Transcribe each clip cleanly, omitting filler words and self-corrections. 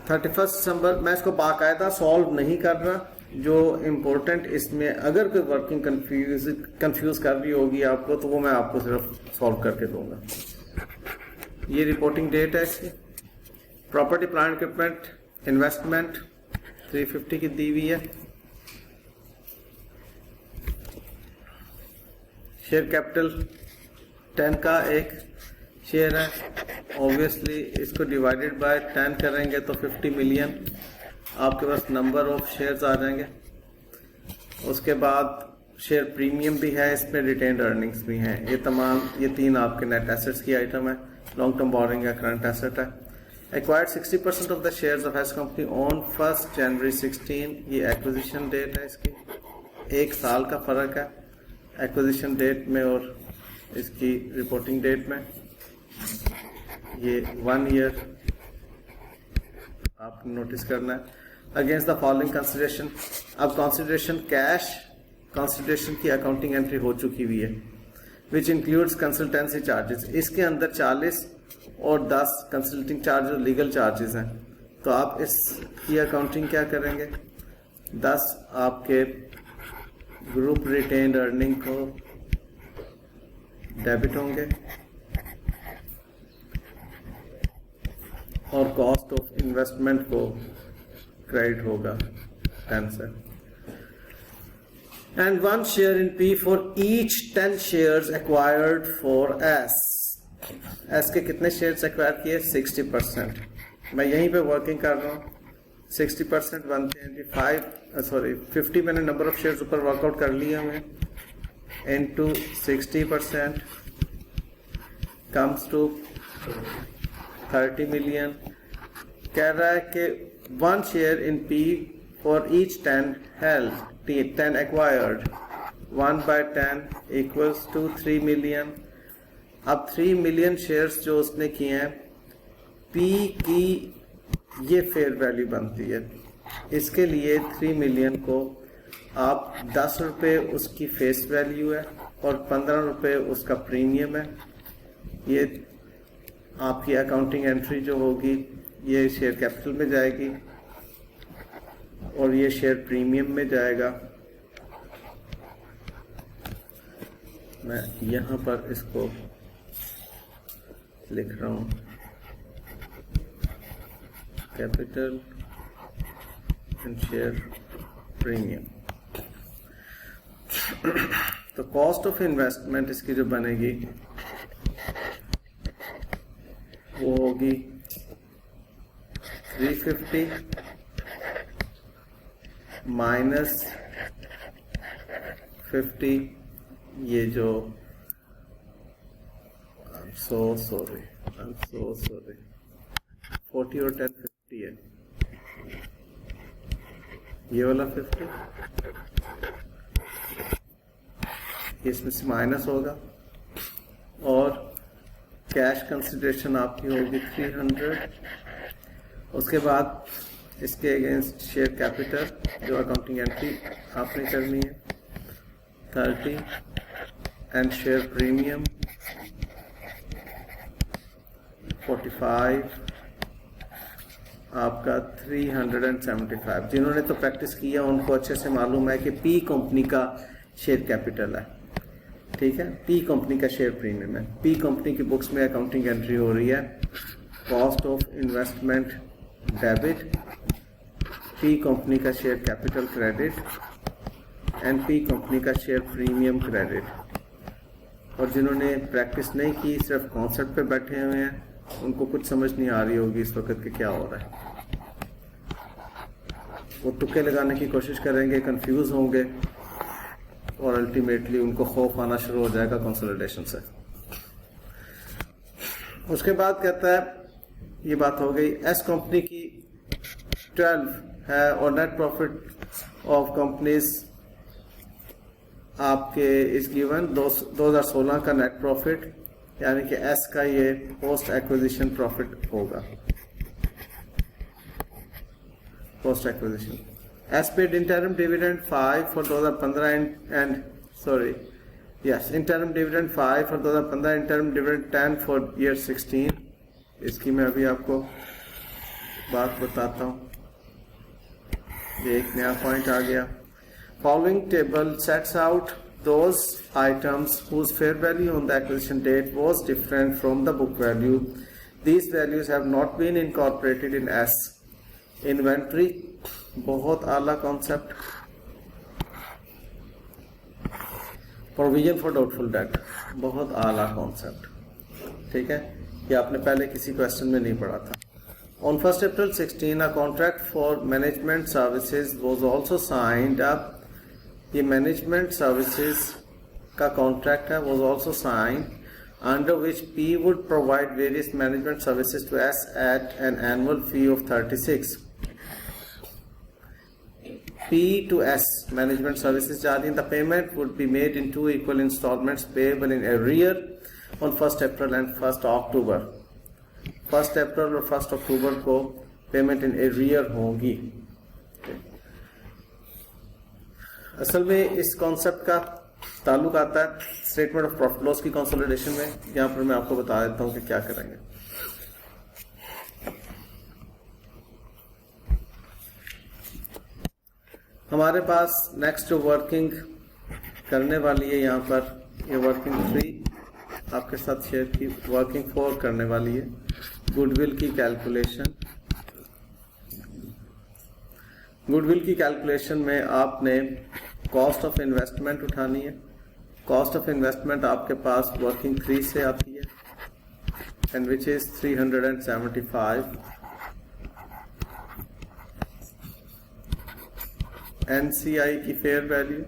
31 दिसंबर मैं इसको बाकायदा सॉल्व नहीं कर रहा, जो इम्पोर्टेंट इसमें अगर कोई वर्किंग कंफ्यूज कर रही होगी आपको तो वो मैं आपको सिर्फ सॉल्व करके दूंगा। ये रिपोर्टिंग डेट है इसकी। प्रॉपर्टी प्लांट इक्विपमेंट इन्वेस्टमेंट 350 की दी हुई है। शेयर कैपिटल 10 का एक शेयर है, ऑब्वियसली इसको डिवाइडेड बाय 10 करेंगे तो 50 मिलियन आपके पास नंबर ऑफ शेयर्स आ जाएंगे। उसके बाद शेयर प्रीमियम भी है इसमें, रिटेन्ड अर्निंग्स भी हैं। ये तीन आपके नेट एसेट्स की आइटम है। लॉन्ग टर्म बोरिंग है, करंट एसेट है। Acquired 60% of the shares of S company on 1 जनवरी 16, ये एक्विजिशन डेट है इसकी। 1 साल का फर्क है एक्विजिशन डेट में और इसकी रिपोर्टिंग डेट में। ये 1 ईयर आपने नोटिस करना है। अगेंस्ट द फॉलोइंग कंसिडरेशन, अब कंसिडरेशन कैश कंसिडरेशन की अकाउंटिंग एंट्री हो चुकी हुई है, विच इंक्लूड्स कंसल्टेंसी चार्जेस। इसके अंदर 40 और 10 कंसल्टिंग चार्ज और लीगल चार्जेस हैं। तो आप इसकी अकाउंटिंग क्या करेंगे? 10 आपके ग्रुप रिटेन्ड अर्निंग को डेबिट होंगे और कॉस्ट ऑफ इन्वेस्टमेंट को क्रेडिट होगा 10 से। And 1 share in P for each 10 shares acquired for S। S के कितने शेयर्स एक्वायर किए? 60%। मैं यहीं पे वर्किंग कर रहा हूँ। 60% बनते हैं 50 मैंने नंबर ऑफ शेयर्स ऊपर वर्कआउट कर लिया मैं, इनटू 60% कम्स टू 30 मिलियन। कह रहा है कि 1 share in P for each 10 held 10 acquired 1/10 equals to 3 million. अब 3 मिलियन शेयर्स जो उसने किए हैं, P की ये फेयर वैल्यू बनती है। इसके लिए 3 मिलियन को आप 10 रुपये उसकी फेस वैल्यू है और 15 रुपये उसका प्रीमियम है। ये आपकी अकाउंटिंग एंट्री जो होगी ये शेयर कैपिटल में जाएगी और ये शेयर प्रीमियम में जाएगा। मैं यहाँ पर इसको लिख रहा हूँ, कैपिटल एंड शेयर प्रीमियम। तो कॉस्ट ऑफ इन्वेस्टमेंट इसकी जो बनेगी वो होगी 350 माइनस 50। ये जो I'm so sorry 40 और 10 50 है। ये वाला 50 इसमें से माइनस होगा और कैश कंसिडरेशन आपकी होगी 300। उसके बाद इसके अगेंस्ट शेयर कैपिटल जो अकाउंटिंग एंट्री आपने करनी है 30 एंड शेयर प्रीमियम 45 आपका 375। जिन्होंने तो प्रैक्टिस किया उनको अच्छे से मालूम है कि P कंपनी का शेयर कैपिटल है, ठीक है। P कंपनी का शेयर प्रीमियम है। P कंपनी की बुक्स में अकाउंटिंग एंट्री हो रही है cost of investment debit, P company का share capital credit and P company का शेयर प्रीमियम क्रेडिट। और जिन्होंने प्रैक्टिस नहीं की, सिर्फ कॉन्सेप्ट पे बैठे हुए हैं, उनको कुछ समझ नहीं आ रही होगी इस वक्त कि क्या हो रहा है। वो तुक्के लगाने की कोशिश करेंगे, कंफ्यूज होंगे और अल्टीमेटली उनको खौफ आना शुरू हो जाएगा कंसोलिडेशन से। उसके बाद कहता है ये बात हो गई। एस कंपनी की 12 है और नेट प्रॉफिट ऑफ कंपनीज आपके इस गिवन 2016 का नेट प्रॉफिट, यानी कि एस का ये पोस्ट एक्विजिशन प्रॉफिट होगा। Post acquisition S paid interim dividend 5 for 2015 and interim dividend 5 for 2015, interim dividend 10 for year 16। इसकी मैं अभी आपको बात बताता हूँ, ये एक नया पॉइंट आ गया। Following table sets out those items whose fair value on the acquisition date was different from the book value. These values have not been incorporated in S. Inventory, बहुत आला concept. Provision for doubtful debt, बहुत आला concept. ठीक है, ये आपने पहले किसी क्वेश्चन में नहीं पढ़ा था। On 1st April 16, a contract for management services was also signed up. ये मैनेजमेंट सर्विसेज का कॉन्ट्रैक्ट है, was also signed, under which P would provide various management services to S at an annual fee of 36. P to S management services जा रही हैं. The payment would be made in 2 equal installments payable in arrear on 1st April and 1st October. 1st April और 1st October को payment in arrear होगी। असल में इस concept का ताल्लुक आता है स्टेटमेंट ऑफ प्रॉफिट लॉस की कंसोलिडेशन में। यहां पर मैं आपको बता देता हूं कि क्या करेंगे। हमारे पास नेक्स्ट जो वर्किंग करने वाली है, यहां पर ये वर्किंग 3 आपके साथ शेयर की, वर्किंग 4 करने वाली है गुडविल की कैलकुलेशन। गुडविल की कैलकुलेशन में आपने कॉस्ट ऑफ इन्वेस्टमेंट उठानी है। कॉस्ट ऑफ इन्वेस्टमेंट आपके पास वर्किंग 3 से आती है एंड विच इज 375। एनसीआई की फेयर वैल्यू,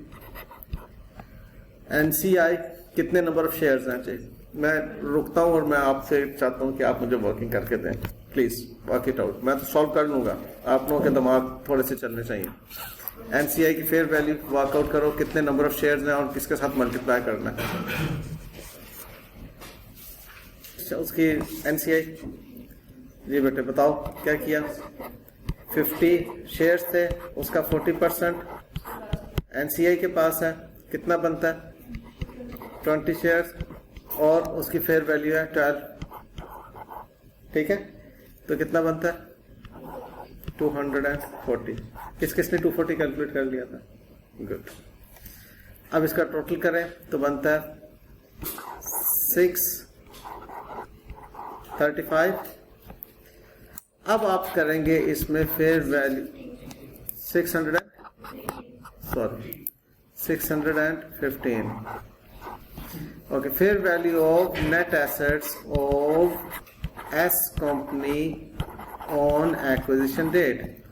एनसीआई कितने नंबर ऑफ शेयर्स हैं चाहिए। मैं रुकता हूं और मैं आपसे चाहता हूं कि आप मुझे वर्किंग करके दें, प्लीज वर्क इट आउट। मैं तो सॉल्व कर लूंगा, आप लोगों के दिमाग थोड़े से चलने चाहिए। एनसीआई की फेयर वैल्यू वर्कआउट करो, कितने नंबर ऑफ शेयर्स हैं और किसके साथ मल्टीप्लाई करना है। उसकी एनसीआई जी बेटे बताओ क्या किया। 50 शेयर्स थे, उसका 40% एनसीआई के पास है, कितना बनता है 20 शेयर्स और उसकी फेयर वैल्यू है 12। ठीक है, तो कितना बनता है 240। किस किसने 240 कैलकुलेट कर लिया था, गुड। अब इसका टोटल करें तो बनता है 635। अब आप करेंगे इसमें fair value 615। Okay, fair value of net assets of S company on acquisition date.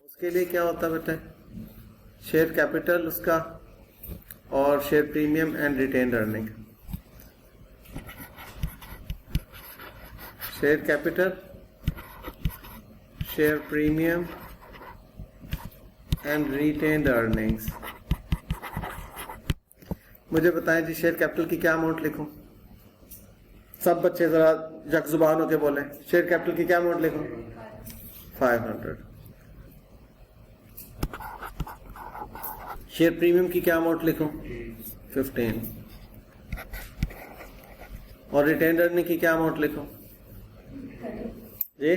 उसके लिए क्या होता है बेटा, शेयर कैपिटल उसका और share premium and retained earning. Share capital, share premium and retained earnings. मुझे बताएं जी शेयर कैपिटल की क्या अमाउंट लिखूं। सब बच्चे जरा जग जुबान होके बोले, शेयर कैपिटल की क्या अमाउंट लिखूं। 500। शेयर प्रीमियम की क्या अमाउंट लिखूं। 15। और रिटेन्ड अर्निंग की क्या अमाउंट लिखूं जी।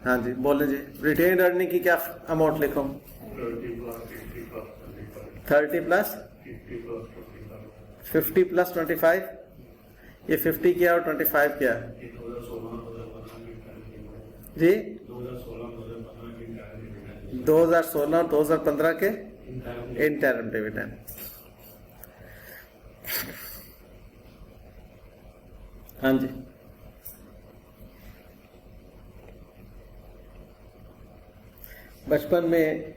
हाँ जी बोले जी, रिटेन्ड अर्निंग की क्या अमाउंट लिखूं। 30 प्लस 50 प्लस 25। ये 50 क्या और 25 क्या जी। 2016 और 2015 के इंटरम डिविडेंड। हाँ जी, बचपन में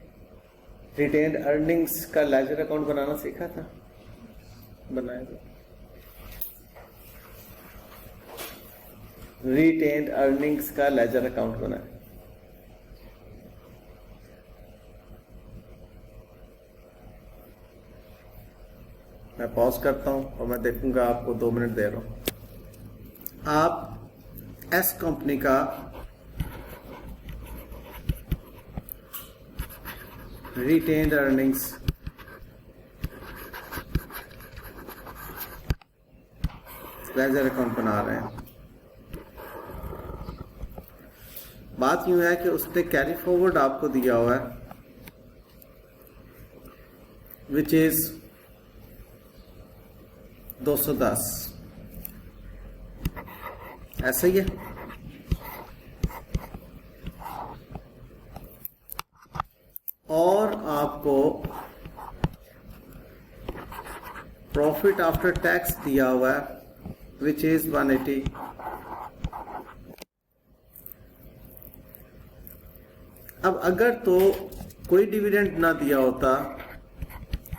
रिटेन्ड अर्निंग्स का लेजर अकाउंट बनाना सीखा था, बनाया था। रिटेन्ड अर्निंग्स का लेजर अकाउंट बनाया। मैं पॉज करता हूं और मैं देखूंगा, आपको 2 मिनट दे रहा हूं। आप एस कंपनी का रिटेन्ड अर्निंग्स लेजर अकाउंट बना रहे हैं। बात यूं है कि उसने कैरी फॉरवर्ड आपको दिया हुआ है विच इज 210, ऐसा ही है। और आपको प्रॉफिट आफ्टर टैक्स दिया हुआ है विच इज 180। अब अगर तो कोई डिविडेंड ना दिया होता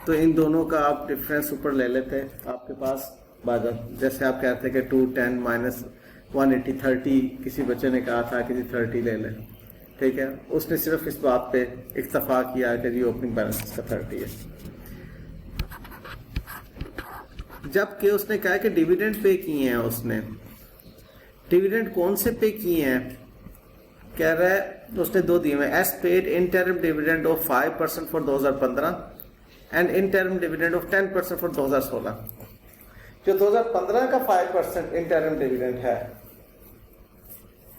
तो इन दोनों का आप डिफरेंस ऊपर ले लेते, आपके पास बाजार जैसे आप कहते हैं कि 210 माइनस 180 30, किसी बच्चे ने कहा था कि जी 30 ले लें, ठीक है। उसने सिर्फ इस बात पे इत्तफाक किया कि जी ओपनिंग बैलेंस इसका 30 है, जबकि उसने कहा कि डिविडेंड पे किए हैं। उसने डिविडेंड कौन से पे किए हैं, कह रहा है उसने दो दिए हैं, S paid interim dividend of 5% for 2015 and interim dividend of 10% for 2016। जो 2015 का 5% इंटरिम डिविडेंड है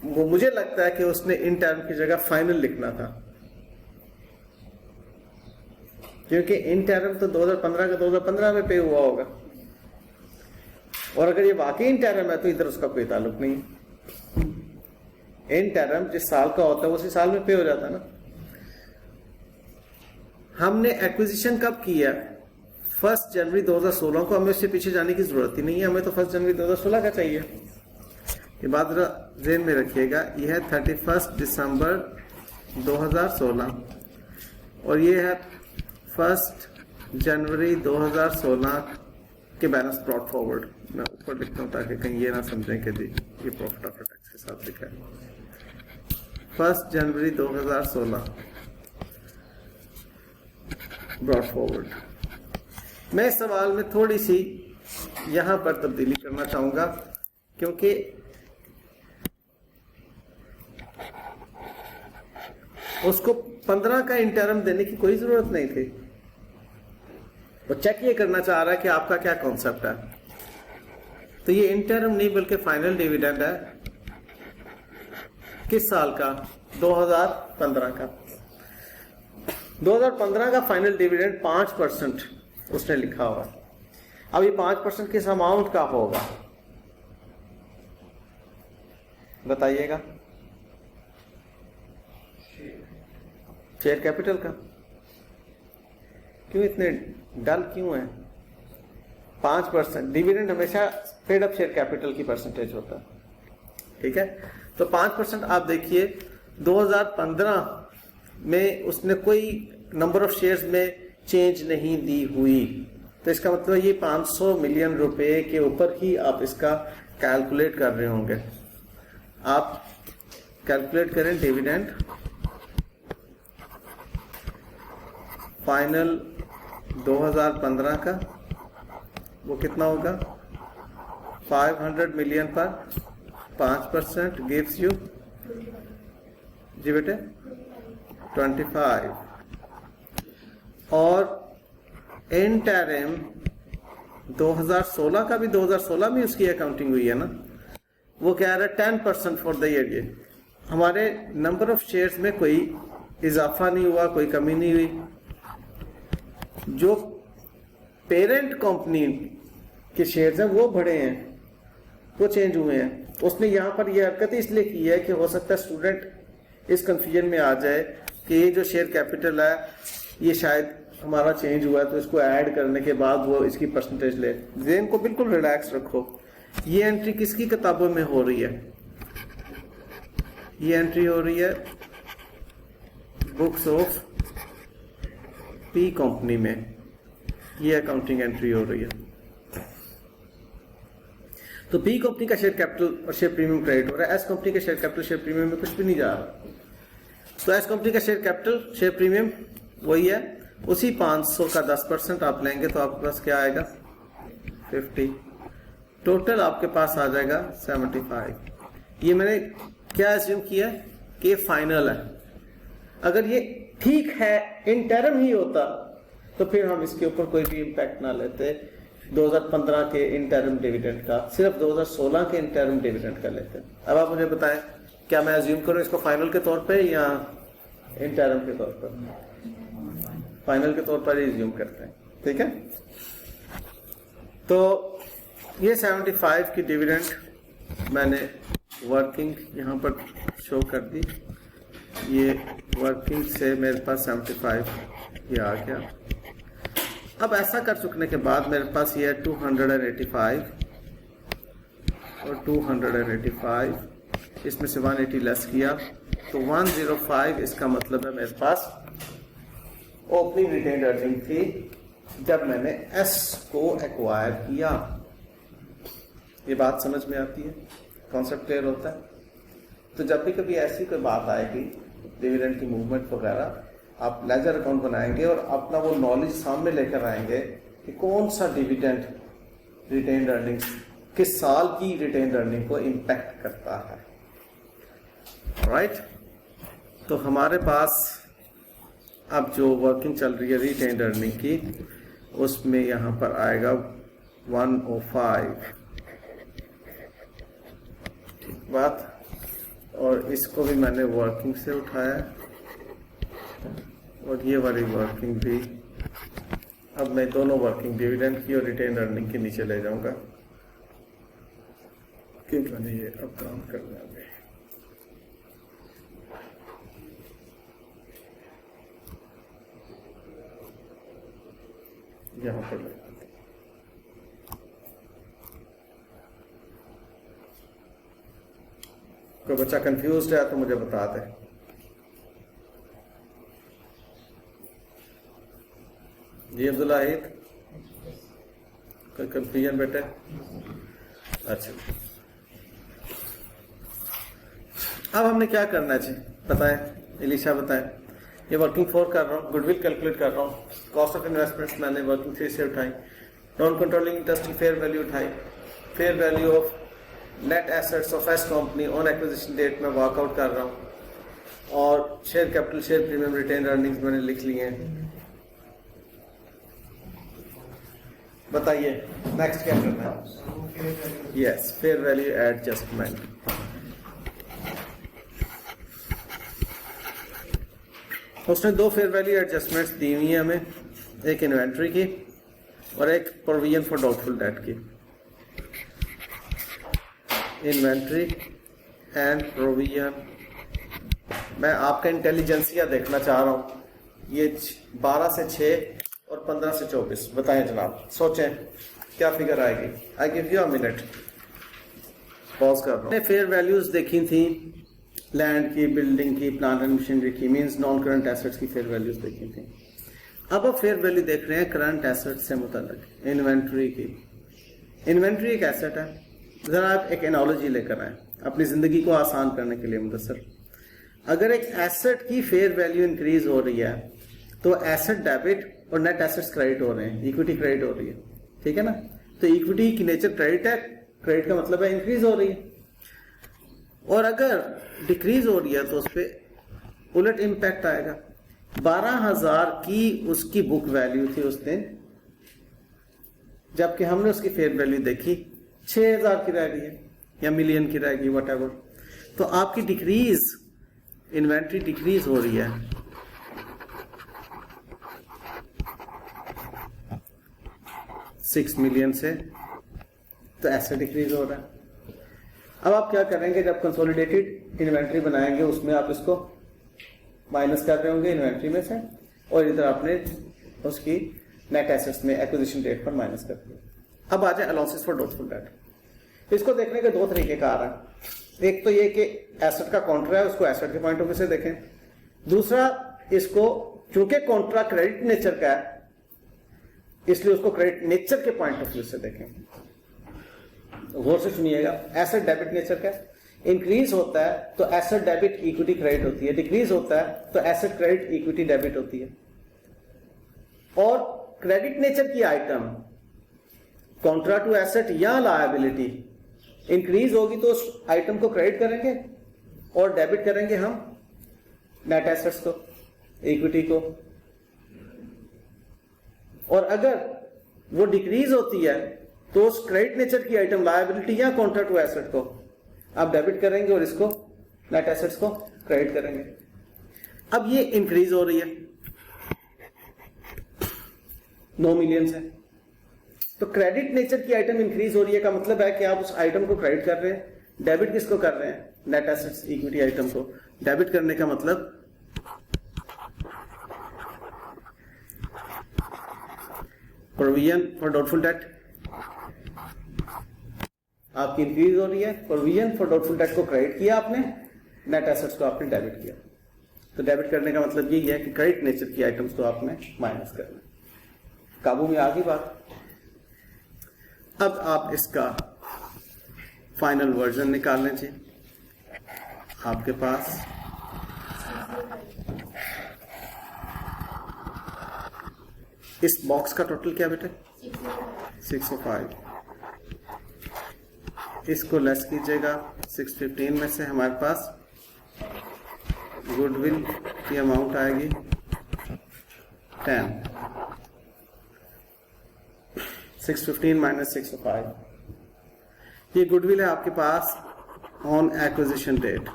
वो मुझे लगता है कि उसने इंटरिम की जगह फाइनल लिखना था, क्योंकि इंटरिम तो 2015 का 2015 में पे हुआ होगा, और अगर ये वाकई इंटरिम है तो इधर उसका कोई ताल्लुक नहीं। इंटरिम जिस साल का होता है उसी साल में पे हो जाता है ना। हमने एक्विजिशन कब किया, 1 जनवरी 2016 को। हमें उससे पीछे जाने की जरूरत ही नहीं है, हमें तो 1 जनवरी 2016 का चाहिए। ये बात ज़हन में रखिएगा, यह है 31 दिसंबर 2016 और ये है 1 जनवरी 2016 के बैलेंस ब्रॉट फॉरवर्ड। मैं ऊपर लिखता हूँ ताकि कहीं ये ना समझें कि जी ये प्रॉफिट आफ्टर टैक्स के साथ लिखा है। 1 जनवरी 2016 ब्रॉट फॉरवर्ड। मैं इस सवाल में थोड़ी सी यहां पर तब्दीली करना चाहूंगा, क्योंकि उसको 15 का इंटरम देने की कोई जरूरत नहीं थी। वो चेक ये करना चाह रहा है कि आपका क्या कॉन्सेप्ट है। तो ये इंटरम नहीं बल्कि फाइनल डिविडेंड है। किस साल का, 2015 का। 2015 का फाइनल डिविडेंड 5% उसने लिखा हुआ। अब ये 5% किस अमाउंट का होगा बताइएगा? शेयर कैपिटल का। क्यों इतने डल क्यों है? 5% डिविडेंड हमेशा पेड अप शेयर कैपिटल की परसेंटेज होता है, ठीक है। तो 5% आप देखिए 2015 में उसने कोई नंबर ऑफ शेयर्स में चेंज नहीं दी हुई, तो इसका मतलब ये 500 मिलियन रुपए के ऊपर ही आप इसका कैलकुलेट कर रहे होंगे। आप कैलकुलेट करें डिविडेंड फाइनल 2015 का, वो कितना होगा? 500 मिलियन पर 5% गिव्स यू जी बेटे 25। और इंटरिम 2016 का भी 2016 में उसकी अकाउंटिंग हुई है ना। वो कह रहा है 10% फॉर द ईयर। ये हमारे नंबर ऑफ शेयर्स में कोई इजाफा नहीं हुआ, कोई कमी नहीं हुई। जो पेरेंट कंपनी के शेयर्स हैं वो बढ़े हैं, वो चेंज हुए हैं। उसने यहाँ पर यह हरकत इसलिए की है कि हो सकता है स्टूडेंट इस कंफ्यूजन में आ जाए कि ये जो शेयर कैपिटल है ये शायद हमारा चेंज हुआ है, तो इसको ऐड करने के बाद वो इसकी परसेंटेज ले। ज़हन को बिल्कुल रिलैक्स रखो। ये एंट्री किसकी किताबों में हो रही है? ये एंट्री हो रही है बुक्स ऑफ पी कंपनी में, ये अकाउंटिंग एंट्री हो रही है। तो पी कंपनी का शेयर कैपिटल और शेयर प्रीमियम क्रेडिट हो रहा है। एस कंपनी का शेयर कैपिटल शेयर प्रीमियम में कुछ भी नहीं जा रहा। तो एस कंपनी का शेयर कैपिटल शेयर प्रीमियम वही है, उसी 500 का 10% आप लेंगे तो आपके पास क्या आएगा? 50। टोटल आपके पास आ जाएगा 75। ये मैंने क्या एज्यूम किया कि ये फाइनल है। अगर ये ठीक है इंटरम ही होता तो फिर हम इसके ऊपर कोई भी इम्पैक्ट ना लेते 2015 के इंटरम डिविडेंड का, सिर्फ 2016 के इंटरम डिविडेंड का लेते। अब आप मुझे बताएं क्या मैं अज्यूम करूं इसको फाइनल के तौर पे या इंटरम के तौर पर? फाइनल के तौर पर ही अज्यूम करते हैं, ठीक है। तो ये 75 की डिविडेंड मैंने वर्किंग यहाँ पर शो कर दी। ये वर्किंग से मेरे पास 75 ये आ गया। अब ऐसा कर चुकने के बाद मेरे पास ये है 285 और 285, इसमें से 180 लेस किया तो 105। इसका मतलब है मेरे पास ओपनिंग रिटेन्ड अर्निंग थी जब मैंने एस को एक्वायर किया। ये बात समझ में आती है, कॉन्सेप्ट क्लियर होता है। तो जब भी कभी ऐसी कोई बात आएगी डिविडेंड की मूवमेंट वगैरह, आप लेजर अकाउंट बनाएंगे और अपना वो नॉलेज सामने लेकर आएंगे कि कौन सा डिविडेंड रिटेन्ड अर्निंग्स किस साल की रिटेन्ड अर्निंग को इम्पैक्ट करता है, राइट। तो हमारे पास अब जो वर्किंग चल रही है रिटेन्ड अर्निंग की, उसमें यहाँ पर आएगा 105, ठीक बात। और इसको भी मैंने वर्किंग से उठाया और ये वाली वर्किंग भी। अब मैं दोनों वर्किंग डिविडेंड की और रिटेन्ड अर्निंग के नीचे ले जाऊंगा क्योंकि मैंने ये अब काम करना है। यहाँ पर कोई बच्चा कंफ्यूज्ड है तो मुझे बता दे। जी अब्दुल्ला हिद, कोई कंफ्यूजन बेटे? अच्छा, अब हमने क्या करना है बताएं, इलिशा बताएं। ये वर्किंग 4 कर रहा हूँ, गुडविल कैलकुलेट कर रहा हूँ, कॉस्ट ऑफ इन्वेस्टमेंट्स मैंने वर्किंग 3 से उठाई, नॉन कंट्रोलिंग इंटरेस्ट की फेयर वैल्यू उठाई, fair value of net assets of S company on acquisition date में वर्कआउट कर रहा हूँ, और share capital, share premium, retain earnings मैंने लिख लिए हैं। बताइए नेक्स्ट क्या करना है? Yes, fair value adjustment. उसने 2 फेयर वैल्यू एडजस्टमेंट्स दी हुई है हमें, एक इन्वेंट्री की और एक प्रोविजन फॉर डाउटफुल डेट की। इन्वेंट्री एंड प्रोविजन, मैं आपका इंटेलिजेंसिया देखना चाह रहा हूँ। ये 12 से 6 और 15 से 24 बताएं जनाब, सोचें क्या फिगर आएगी। I give you a minute, pause कर रहा हूँ। फेयर वैल्यूज देखी थी लैंड की, बिल्डिंग की, प्लांट एंड मशीनरी की, मींस नॉन करंट एसेट्स की फेयर वैल्यूज देखी थी। अब आप फेयर वैल्यू देख रहे हैं करंट एसेट से मुताल्लिक इन्वेंट्री की। इन्वेंट्री एक एसेट है। जरा आप एक एनालॉजी लेकर आए अपनी जिंदगी को आसान करने के लिए मुदस्सर। अगर एक एसेट की फेयर वैल्यू इंक्रीज हो रही है तो एसेट डेबिट और नेट एसेट्स क्रेडिट हो रहे हैं, इक्विटी क्रेडिट हो रही है, ठीक है ना। तो इक्विटी की नेचर क्रेडिट है, क्रेडिट का मतलब है इंक्रीज हो रही है। और अगर डिक्रीज हो रही है तो उस पर उलट इम्पैक्ट आएगा। 12,000 की उसकी बुक वैल्यू थी उस दिन, जबकि हमने उसकी फेयर वैल्यू देखी 6,000 की रह गई है या मिलियन की रह गई, व्हाटएवर। तो आपकी डिक्रीज, इन्वेंट्री डिक्रीज हो रही है। $6 मिलियन से, तो ऐसे डिक्रीज हो रहा है। अब आप क्या करेंगे, जब कंसोलिडेटेड इन्वेंट्री बनाएंगे उसमें आप इसको माइनस कर रहे होंगे इन्वेंट्री में से, और इधर आपने उसकी नेट एसेट्स में एक्विजिशन डेट पर माइनस कर दिया। अब आ जाए अलाउंसेस फॉर डाउटफुल डेट। इसको देखने के 2 तरीके कार हैं। एक तो ये कि एसेट का कॉन्ट्रा है, उसको एसेट के पॉइंट ऑफ व्यू से देखें। दूसरा, इसको चूंकि कॉन्ट्रा क्रेडिट नेचर का है इसलिए उसको क्रेडिट नेचर के पॉइंट ऑफ व्यू से देखें। गौर से सुनिएगा। एसेट डेबिट नेचर का, इंक्रीज होता है तो एसेट डेबिट इक्विटी क्रेडिट होती है, डिक्रीज होता है तो एसेट क्रेडिट इक्विटी डेबिट होती है। और क्रेडिट नेचर की आइटम कॉन्ट्रा टू एसेट या लायबिलिटी इंक्रीज होगी तो उस आइटम को क्रेडिट करेंगे और डेबिट करेंगे हम नेट एसेट्स को, इक्विटी को। और अगर वो डिक्रीज होती है तो उस क्रेडिट नेचर की आइटम लायबिलिटी या कॉन्ट्रा टू एसेट को आप डेबिट करेंगे और इसको नेट एसेट्स को क्रेडिट करेंगे। अब ये इंक्रीज हो रही है 9 मिलियन से, तो क्रेडिट नेचर की आइटम इंक्रीज हो रही है का मतलब है कि आप उस आइटम को क्रेडिट कर रहे हैं। डेबिट किसको कर रहे हैं? नेट एसेट्स इक्विटी आइटम को। डेबिट करने का मतलब प्रोविजन फॉर डाउटफुल डेट आपकी इंक्रीज हो रही है। प्रोविजन फॉर डाउटफुल डेट को क्रेडिट किया आपने, नेट एसेट्स को आपने डेबिट किया। तो डेबिट करने का मतलब यही है कि क्रेडिट नेचर की आइटम्स को आपने माइनस करना। काबू में आ गई बात। अब आप इसका फाइनल वर्जन निकाल लें जी। आपके पास इस बॉक्स का टोटल क्या बेटा? 605। इसको लेस कीजिएगा 615 में से हमारे पास गुडविल की अमाउंट आएगी 10। 615 माइनस 605, ये गुडविल है आपके पास ऑन एक्विजिशन डेट।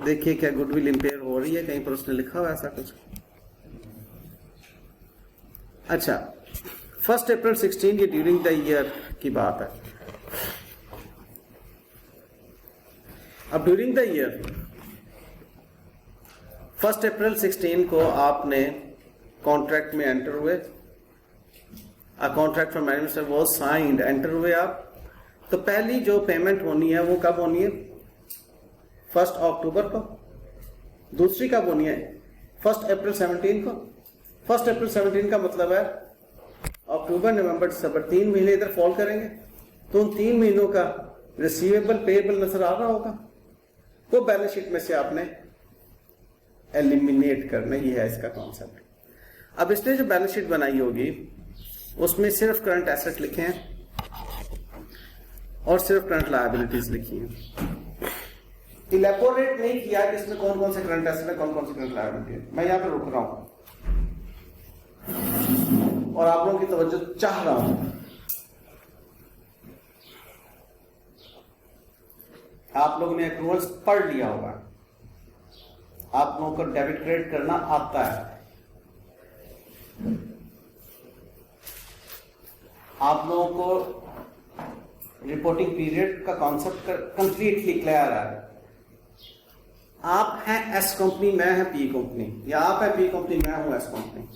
देखिए क्या गुडविल इंपेयर हो रही है? कहीं पर उसने लिखा हुआ ऐसा कुछ? अच्छा, 1 अप्रैल 16 ये ड्यूरिंग द ईयर की बात है। अब ड्यूरिंग द ईयर 1 अप्रैल 16 को आपने कॉन्ट्रैक्ट में एंटर हुए, a contract for management was signed, enter हुए आप। तो पहली जो पेमेंट होनी है वो कब होनी है? 1 अक्टूबर को। दूसरी कब होनी है? 1 अप्रैल 17 को। 1 अप्रैल 17 का मतलब है अक्टूबर, नवंबर, दिसंबर, 3 महीने इधर फॉल करेंगे। तो उन 3 महीनों का रिसीवेबल पेएबल नजर आ रहा होगा, वो बैलेंस शीट में से आपने एलिमिनेट करना। ये है इसका कॉन्सेप्ट। अब इसने जो बैलेंस शीट बनाई होगी उसमें सिर्फ करंट एसेट लिखे हैं और सिर्फ करंट लायबिलिटीज लिखी हैं। इलेबोरेट नहीं किया कि इसमें कौन कौन से करंट एसेट है, कौन कौन से करंट लायबिलिटी है। मैं यहां पर रुक रहा हूं और आप लोगों की तवज्जो चाह रहा हूं। आप लोगों ने एक्रूवल्स पढ़ लिया होगा, आप लोगों को डेबिट क्रेडिट करना आता है, आप लोगों को रिपोर्टिंग पीरियड का कॉन्सेप्ट कंप्लीटली क्लियर है। आप हैं एस कंपनी, मैं है पी कंपनी, या आप है पी कंपनी, मैं हूं एस कंपनी।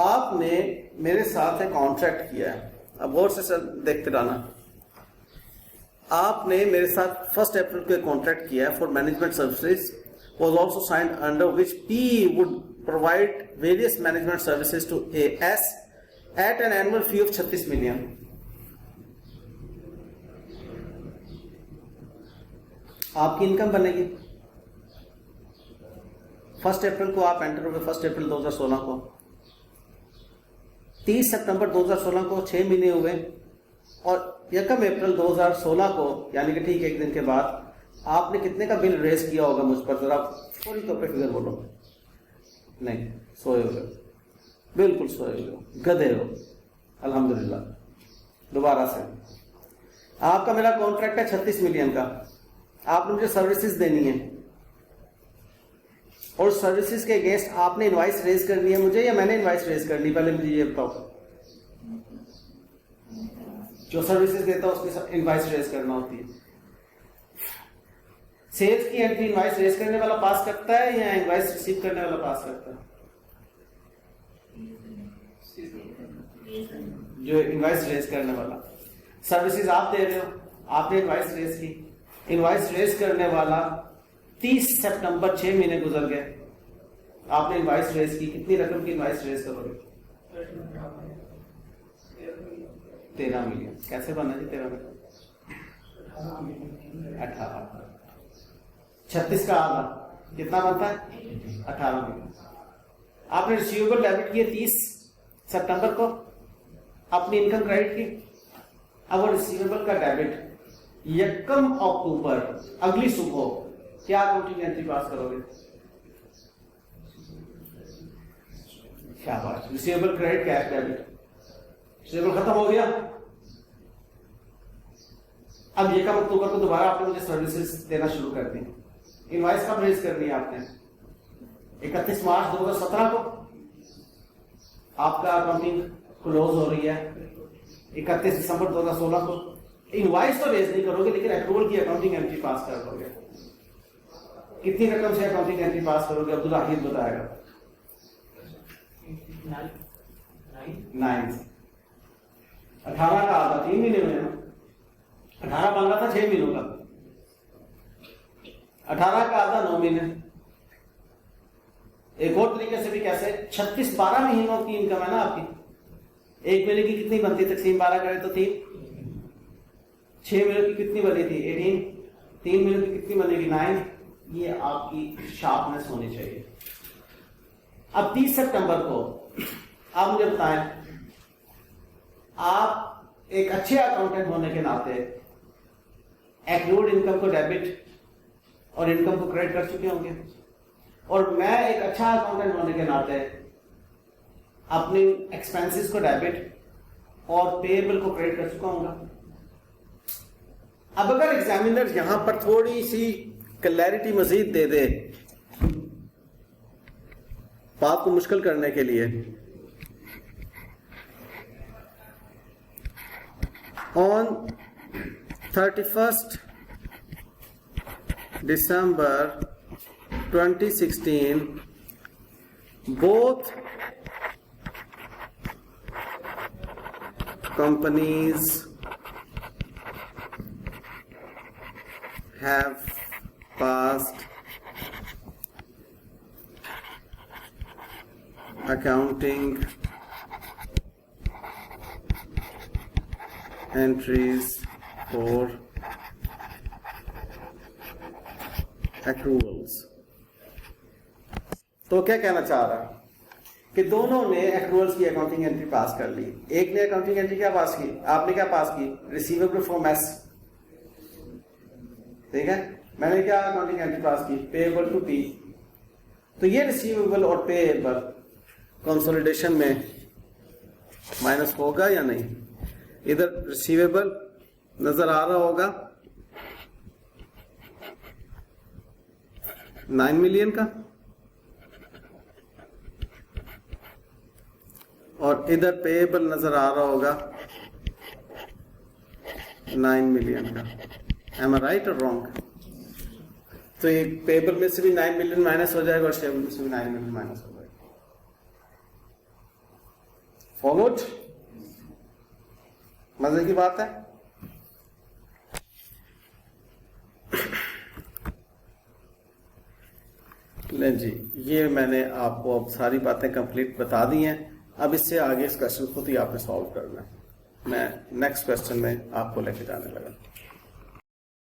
आपने मेरे साथ एक कॉन्ट्रैक्ट किया है। अब गौर से सर देखते रहना। आपने मेरे साथ 1 अप्रैल को कॉन्ट्रैक्ट किया है for management services was also signed under which P would provide various management services to AS at an annual fee of 36 million. आपकी इनकम बनेगी 1 अप्रैल को आप एंटर हुए, 1 अप्रैल 2016 को। 30 सितंबर 2016 को 6 महीने हुए और 1 अप्रैल 2016 को यानी कि ठीक 1 दिन के बाद आपने कितने का बिल रेज किया होगा मुझ पर? जरा थोड़ी तो पे फिगर बोलो। नहीं, सोए हो, बिल्कुल सोए हो, गधे हो। अल्हम्दुलिल्लाह। दोबारा से, आपका मेरा कॉन्ट्रैक्ट है 36 मिलियन का। आपने मुझे सर्विसेज देनी है और सर्विसेज के अगेंस्ट आपने इनवाइस रेज करनी है मुझे, या मैंने इनवाइस रेज करनी? पहले मुझे ये बताओ। जो सर्विसेज देता है उसकी इनवाइस रेज करना होती है। सेल्स की एंट्री इनवाइस रेज करने वाला पास करता है या इनवाइस रिसीव करने वाला पास करता है? जो इनवाइस रेज करने वाला। सर्विसेज आप दे रहे हो, आपने इनवाइस रेज की। इनवाइस रेज करने वाला 30 सितंबर 6 महीने गुजर गए, आपने इनवाइस रेज की। कितनी रकम की इनवाइस रेज करोगे? 13 मिलियन। कैसे बना जी 13 मिलियन? 18। 36 का आधा कितना बनता है? 18 मिलियन। आपने रिसीवेबल डेबिट किए 30 सितंबर को, अपनी इनकम क्रेडिट की। अब वो रिसीवेबल का डेबिट 1 अक्टूबर अगली सुबह क्या अकाउंटिंग एंट्री पास करोगे? शाबाश, receivable credit cash debit. Receivable खत्म हो गया। अब 1 अक्टूबर को दोबारा आपने मुझे सर्विसेज देना शुरू कर दी। इनवाइस कब रेज करनी है आपने? 31 मार्च 2017 को आपका अकाउंटिंग क्लोज हो रही है, 31 दिसंबर 2016 को। इनवाइस तो रेज नहीं करोगे, लेकिन अप्रूवल की अकाउंटिंग एंट्री पास कर दोगे। कितनी रकम से अकाउंटिंग एंट्री पास करोगे? अब्दुल हाफिज बताएगा। 9 18 का आधा 3 महीने में, 18 बन रहा था 6 महीनों का, 18 का आधा 9 महीने। एक और तरीके से भी कैसे, 36 12 महीनों की इनकम है ना आपकी, एक महीने की कितनी बनती? तकसीम 12 करे तो 3, 6 महीनों की कितनी बनी थी? 18, 3 महीनों की कितनी बनेगी? 9। ये आपकी शार्पनेस होनी चाहिए। अब 30 सितंबर को आप मुझे बताएं, आप एक अच्छे अकाउंटेंट होने के नाते एक्रूड इनकम को डेबिट और इनकम को क्रेडिट कर चुके होंगे, और मैं एक अच्छा अकाउंटेंट होने के नाते अपने एक्सपेंसेस को डेबिट और पेएबल को क्रेडिट कर चुका हूंगा। अब अगर एग्जामिनर यहां पर थोड़ी सी क्लैरिटी मजीद दे दे बात को मुश्किल करने के लिए, on 31st December 2016 both companies have passed accounting entries for accruals। तो क्या कहना चाह रहा है कि दोनों ने एक्रूअल्स की अकाउंटिंग एंट्री पास कर ली। एक ने अकाउंटिंग एंट्री क्या पास की? आपने क्या पास की? रिसीवेबल फ्रॉम एस, ठीक है। मैंने क्या अकाउंटिंग एंट्री पास की? Payable to P. तो ये रिसीवेबल और पेएबल कंसोलिडेशन में माइनस होगा या नहीं? इधर रिसीवेबल नजर आ रहा होगा 9 मिलियन का, और इधर पेएबल नजर आ रहा होगा 9 मिलियन का। एम आई राइट और रॉन्ग? तो ये पेएबल में से भी 9 मिलियन माइनस हो जाएगा और रिसीवेबल में से भी 9 मिलियन माइनस हो जाएगा। फॉलोड? मजे की बात है। ले जी, ये मैंने आपको अब सारी बातें कंप्लीट बता दी हैं। अब इससे आगे इस क्वेश्चन खुद ही आपने सॉल्व करना है। मैं नेक्स्ट क्वेश्चन में आपको लेके जाने लगा।